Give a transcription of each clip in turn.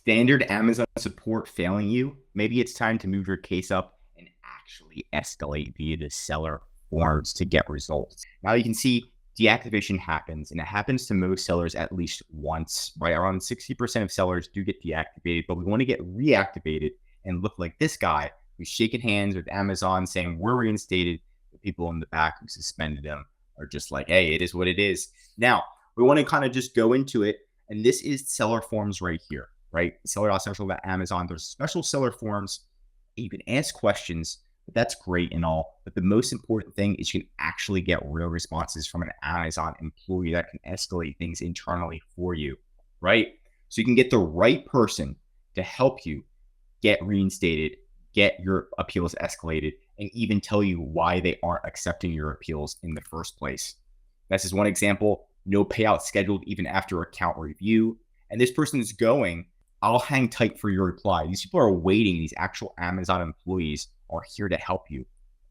Standard Amazon support failing you, maybe it's time to move your case up and actually escalate via the seller forms to get results. Now you can see deactivation happens, and it happens to most sellers at least once, right? Around 60% of sellers do get deactivated, but we want to get reactivated and look like this guy who's shaking hands with Amazon saying we're reinstated. The people in the back who suspended them are just like, hey, it is what it is. Now, we want to kind of just go into it, and this is seller forms right here, right? Seller.central.amazon. There's special seller forms. You can ask questions, but that's great and all. But the most important thing is you can actually get real responses from an Amazon employee that can escalate things internally for you, right? So you can get the right person to help you get reinstated, get your appeals escalated, and even tell you why they aren't accepting your appeals in the first place. This is one example. No payout scheduled even after account review. And this person is going, I'll hang tight for your reply. These people are waiting. These actual Amazon employees are here to help you.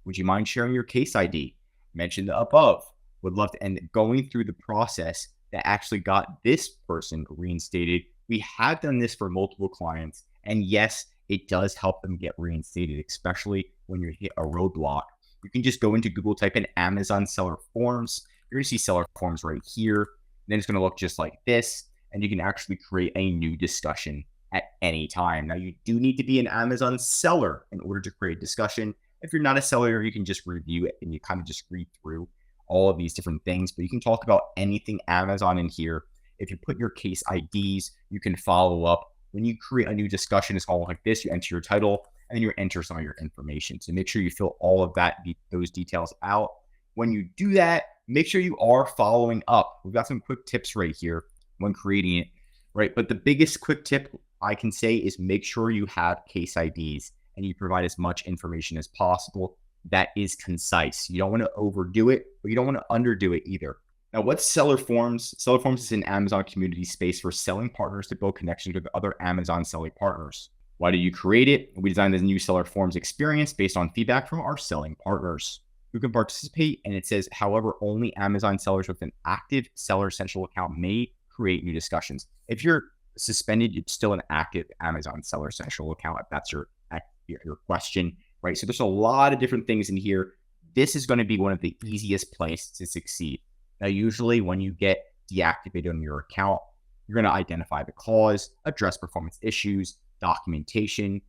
Would you mind sharing your case ID? Mention the above. Would love to end going through the process that actually got this person reinstated. We have done this for multiple clients. And yes, it does help them get reinstated, especially when you hit a roadblock. You can just go into Google, type in Amazon seller forms. You're going to see seller forms right here. And then it's going to look just like this. And you can actually create a new discussion at any time. Now, you do need to be an Amazon seller in order to create a discussion. If you're not a seller, you can just review it and you kind of just read through all of these different things. But you can talk about anything Amazon in here. If you put your case IDs, you can follow up. When you create a new discussion, it's all like this. You enter your title and then you enter some of your information. So make sure you fill all of those details out. When you do that, make sure you are following up. We've got some quick tips right here when creating it, right? But the biggest quick tip I can say is make sure you have case IDs and you provide as much information as possible that is concise. You don't want to overdo it, but you don't want to underdo it either. Now, what's seller forms? Seller forms is an Amazon community space for selling partners to build connections with other Amazon selling partners. Why do you create it? We designed this new seller forms experience based on feedback from our selling partners who can participate. And it says, however, only Amazon sellers with an active Seller Central account may create new discussions. If you're suspended, it's still an active Amazon Seller Central account, if that's your question, right? So there's a lot of different things in here. This is going to be one of the easiest places to succeed. Now, usually when you get deactivated on your account, you're going to identify the cause, address performance issues, documentation.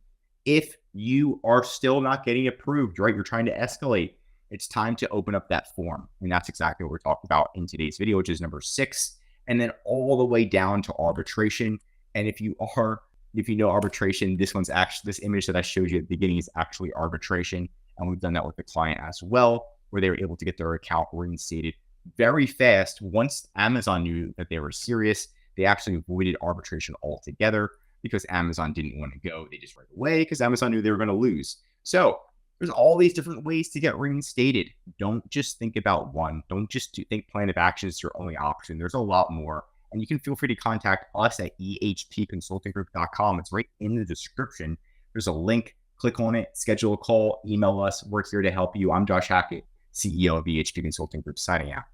If you are still not getting approved, right, you're trying to escalate, it's time to open up that form. And that's exactly what we're talking about in today's video, which is number 6. And then all the way down to arbitration. And if you know arbitration, this image that I showed you at the beginning is actually arbitration. And we've done that with the client as well, where they were able to get their account reinstated very fast. Once Amazon knew that they were serious, they actually avoided arbitration altogether because Amazon didn't want to go. They just right away because Amazon knew they were going to lose. So there's all these different ways to get reinstated. Don't just think about one. Don't just think plan of action is your only option. There's a lot more. And you can feel free to contact us at ehpconsultinggroup.com. It's right in the description. There's a link. Click on it, schedule a call, email us. We're here to help you. I'm Josh Hackett, CEO of EHP Consulting Group, signing out.